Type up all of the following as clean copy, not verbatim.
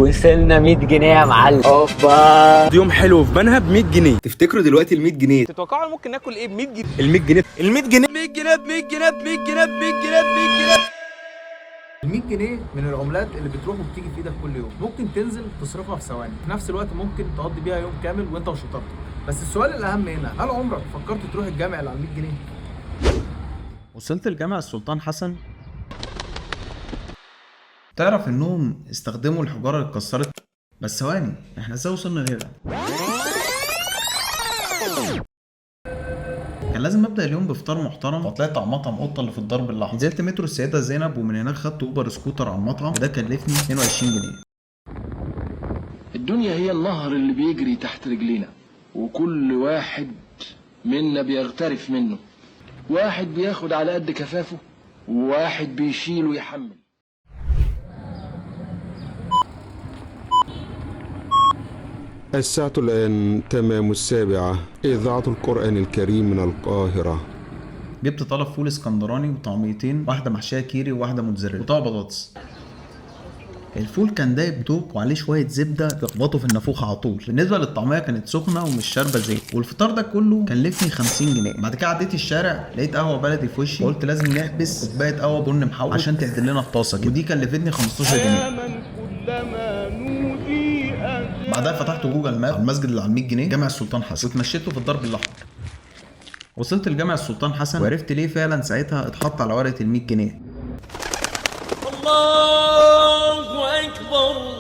وصلنا 100 جنيه يا معلم. اوبا، يوم حلو في بنها ب 100 جنيه. تفتكروا دلوقتي ال 100 جنيه تتوقعوا ممكن ناكل ايه ب 100 جنيه؟ ال 100 جنيه ال 100 جنيه ب 100 جنيه ب 100 جنيه ب 100 جنيه ب 100 جنيه ب 100 جنيه. ال 100 جنيه من العملات اللي بتروح وبتيجي في ايدك كل يوم، ممكن تنزل تصرفها في ثواني، في نفس الوقت ممكن تقضي بيها يوم كامل وانت وشطارتك. بس السؤال الاهم هنا، هل عمرك فكرت تروح الجامع اللي على 100 جنيه؟ وصلت الجامع السلطان حسن. تعرف انهم استخدموا الحجاره اللي اتكسرت؟ بس ثواني، احنا ازاي وصلنا لهنا؟ كان لازم ابدا اليوم بفطار محترم، فطلعت على مطعم قطه اللي في الدرب الاحمر. نزلت مترو السيده زينب، ومن هناك خدت اوبر سكوتر على المطعم، وده كلفني 22 جنيه. الدنيا هي النهر اللي بيجري تحت رجلينا، وكل واحد منا بيغترف منه. واحد بياخد على قد كفافه، وواحد بيشيل ويحمل. الساعة الآن تمام 7، إذاعة القرآن الكريم من القاهرة. جبت طلب فول اسكندراني وطعميتين، واحده محشيه كيري وواحده موتزاريلا وطبق بطاطس. الفول كان دايب دوب وعليه شويه زبده يخبطوا في النافوخ على طول. بالنسبه للطعميه كانت سخنه ومش شاربه زيت، والفطار ده كله كلفني 50 جنيه. بعد كده عديت الشارع لقيت قهوه بلدي في وشي، وقلت لازم نحبس كوبايه قهوه بن محوج عشان تعدل لنا الطاسه كده، ودي كلفتني 15 جنيه. بعدها فتحت جوجل ماب على المسجد اللي على 100 جنيه، جامع السلطان حسن، واتمشيته في الدرب الاحمر. وصلت لجامع السلطان حسن، وعرفت ليه فعلا ساعتها اتحط على ورقه ال 100 جنيه. الله أكبر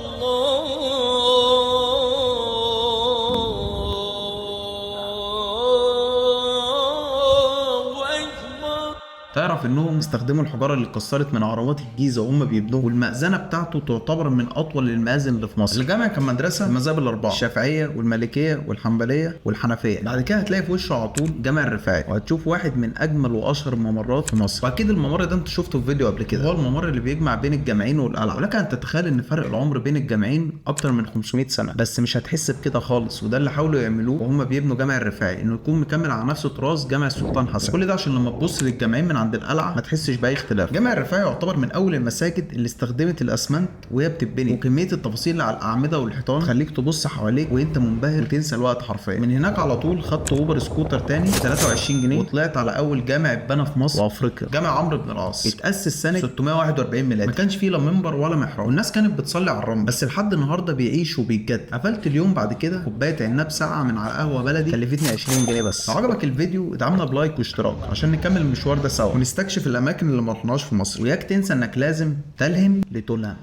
تعرف انهم استخدموا الحجاره اللي اتكسرت من عربات الجيزه وهم بيبنوه، والمأذنه بتاعته تعتبر من اطول المآذن اللي في مصر. الجامع كان مدرسه المذاهب الاربعه، الشافعيه والمالكيه والحنبليه والحنفيه. بعد كده هتلاقي في وشه على طول جامع الرفاعي، وهتشوف واحد من اجمل واشهر الممرات في مصر. واكيد الممر ده انت شفته في فيديو قبل كده، هو الممر اللي بيجمع بين الجامعين والقلعه. ولك ان تتخيل ان فرق العمر بين الجامعين اكتر من 500 سنه، بس مش هتحس بكده خالص. وده اللي حاولوا يعملوه وهم بيبنوا جامع الرفاعي، انه يكون مكمل على نفس طراز جامع السلطان حسن. كل ده عشان لما تبص للجامعين من عند القلعه ما تحسش باي اختلاف. جامع الرفاعي يعتبر من اول المساجد اللي استخدمت الاسمنت وهي بتتبني، وكميه التفاصيل اللي على الاعمده والحيطان تخليك تبص حواليك وانت منبهر وتنسى الوقت حرفيا. من هناك على طول خدت اوبر سكوتر تاني 23 جنيه، وطلعت على اول جامع اتبنى في مصر وافريقيا، جامع عمرو بن العاص. اتاسس سنه 641 ميلادي، ما كانش فيه لا منبر ولا محراب، والناس كانت بتصلي على الرمل، بس لحد النهارده بيعيش وبيتجدد. قفلت اليوم بعد كده كوبايه عناب ساقعه من على قهوه بلدي كلفتني 20 جنيه بس. لو عجبك الفيديو ادعمنا بلايك واشتراك عشان نكمل المشوار ده سوا ونستكشف الاماكن اللي ما رحناش في مصر. وياك تنسى انك لازم تلهم لتلهم.